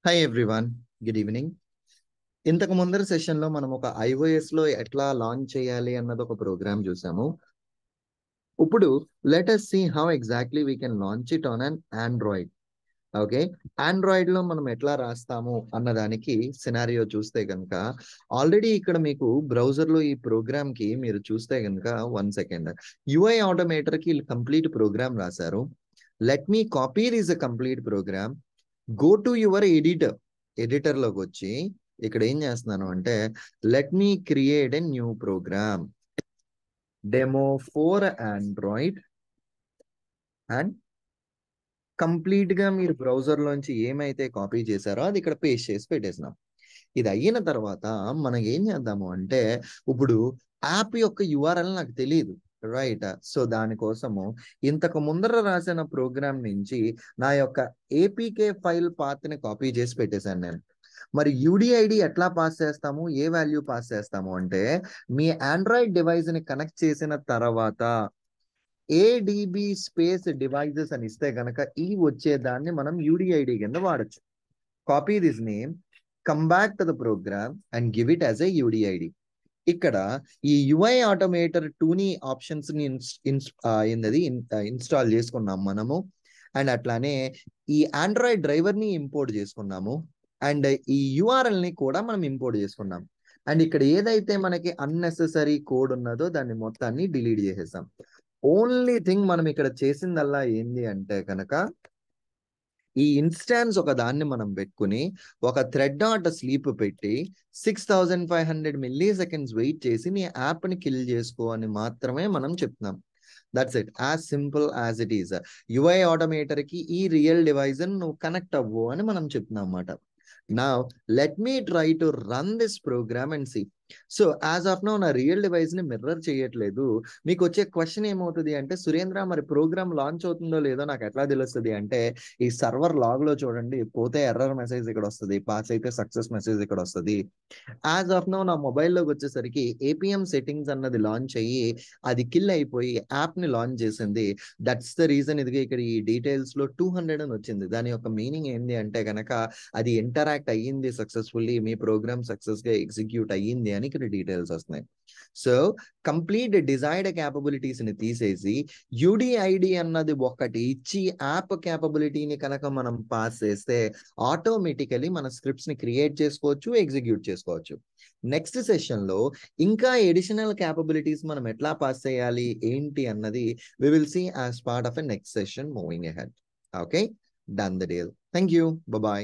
Hi everyone, good evening. ఇంతకు ముందర సెషన్లో మనం ఒక iOS లో ఎట్లా లాంచ్ చేయాలి అన్నది ఒక ప్రోగ్రామ్ చూసాము. ఇప్పుడు let us see how exactly we can launch it on an Android. Okay, ఆండ్రాయిడ్లో మనం ఎట్లా రాస్తాము అన్నదానికి సినారియో చూస్తే కనుక ఆల్రెడీ ఇక్కడ మీకు బ్రౌజర్లో ఈ ప్రోగ్రామ్కి మీరు చూస్తే కనుక 1 సెకండ్ UI ఆటోమేటర్కి కంప్లీట్ ప్రోగ్రామ్ రాశారు. Let me copy this a complete program, go to your ఎడిటర్లోకి వచ్చి ఇక్కడ ఏం చేస్తున్నాను అంటే let me create a new program demo for Android and complete గా మీరు బ్రౌజర్ లోంచి ఏమైతే కాపీ చేశారో అది ఇక్కడ పేస్ట్ చేసి పెట్టేసినాం. ఇది అయిన తర్వాత మనం ఏం చేద్దాము అంటే ఇప్పుడు యాప్ యొక్క యుఆర్ఎల్ నాకు తెలియదు, రైట్? సో దానికోసము ఇంతకు ముందర రాసిన ప్రోగ్రామ్ నుంచి నా యొక్క ఏపీకే ఫైల్ పాత్ని కాపీ చేసి పెట్టేశాను నేను. మరి యూడిఐడి ఎట్లా పాస్ చేస్తాము, ఏ వాల్యూ పాస్ చేస్తాము అంటే మీ ఆండ్రాయిడ్ డివైస్ ని కనెక్ట్ చేసిన తర్వాత ఏడిబి స్పేస్ డివైజెస్ అని ఇస్తే గనక ఈ వచ్చేదాన్ని మనం యూడిఐడి కింద వాడచ్చు. Copy this name, come back to the program and give it as a UDID. ఇక్కడ ఈ యుఐ ఆటోమేటర్ 2ని ఆప్షన్స్ ని ఇన్స్టాల్ చేసుకున్నాం మనము. అండ్ అట్లానే ఈ ఆండ్రాయిడ్ డ్రైవర్ ని ఇంపోర్ట్ చేసుకున్నాము. అండ్ ఈ యుఆర్ఎల్ ని కూడా మనం ఇంపోర్ట్ చేసుకున్నాం. అండ్ ఇక్కడ ఏదైతే మనకి అన్నెసెసరీ కోడ్ ఉన్నదో దాన్ని మొత్తాన్ని డిలీట్ చేసేసాం. ఓన్లీ థింగ్ మనం ఇక్కడ చేసిందల్లా ఏంది అంటే కనుక ఈ ఇన్స్టాన్స్ ఒక దాన్ని మనం పెట్టుకుని ఒక థ్రెడ్ డాట్ స్లీప్ పెట్టి 6500 మిల్లీ సెకండ్స్ వెయిట్ చేసి నీ యాప్ ని కిల్ చేసుకో అని మాత్రమే మనం చెప్తున్నాం. That's it, as simple as it is. UI automator కి ఈ రియల్ డివైస్ నువ్వు కనెక్ట్ అవ్వు అని మనం చెప్తున్నాం అన్నమాట. Now, let me try to run this program and see. So as of now నా రియల్ డివైస్ ని మిర్రర్ చేయట్లేదు. మీకు వచ్చే క్వశ్చన్ ఏమవుతుంది అంటే సురేంద్ర మరి ప్రోగ్రామ్ లాంచ్ అవుతుందో లేదో నాకు ఎట్లా తెలుస్తుంది అంటే ఈ సర్వర్ లాగ్ లో చూడండి, పోతే ఎర్రర్ మెసేజ్ ఇక్కడ వస్తుంది, పాస్ అయితే సక్సెస్ మెసేజ్ ఇక్కడ వస్తుంది. యాజ్ ఆఫ్ నౌ నా మొబైల్లోకి వచ్చేసరికి ఏపీఎం సెట్టింగ్స్ అన్నది లాంచ్ అయ్యి అది కిల్ అయిపోయి యాప్ ని లాంచ్ చేసింది. That's the reason. ఇదిగా ఇక్కడ ఈ డీటెయిల్స్ లో 200 అని వచ్చింది. దాని యొక్క మీనింగ్ ఏంటి అంటే కనుక అది ఇంటరాక్ట్ అయ్యింది సక్సెస్ఫుల్లీ, మీ ప్రోగ్రామ్ సక్సెస్ గా ఎగ్జిక్యూట్ అయ్యింది అని ఇక్కడ డీటెయిల్స్ వస్తున్నాయి. సో కంప్లీట్ డిజైర్డ్ క్యాపబిలిటీస్ ని తీసేసి యూడిఐడి అన్నది ఒకటి ఇచ్చి యాప్ క్యాపబిలిటీని కనుక మనం పాస్ చేస్తే ఆటోమేటికలీ మన స్క్రిప్ట్స్ ని క్రియేట్ చేసుకోవచ్చు, ఎగ్జిక్యూట్ చేసుకోవచ్చు. నెక్స్ట్ సెషన్ లో ఇంకా ఎడిషనల్ క్యాపబిలిటీస్ మనం ఎట్లా పాస్ చేయాలి ఏంటి అన్నది we will see as part of a next session moving ahead. Okay, done the deal. Thank you. Bye bye.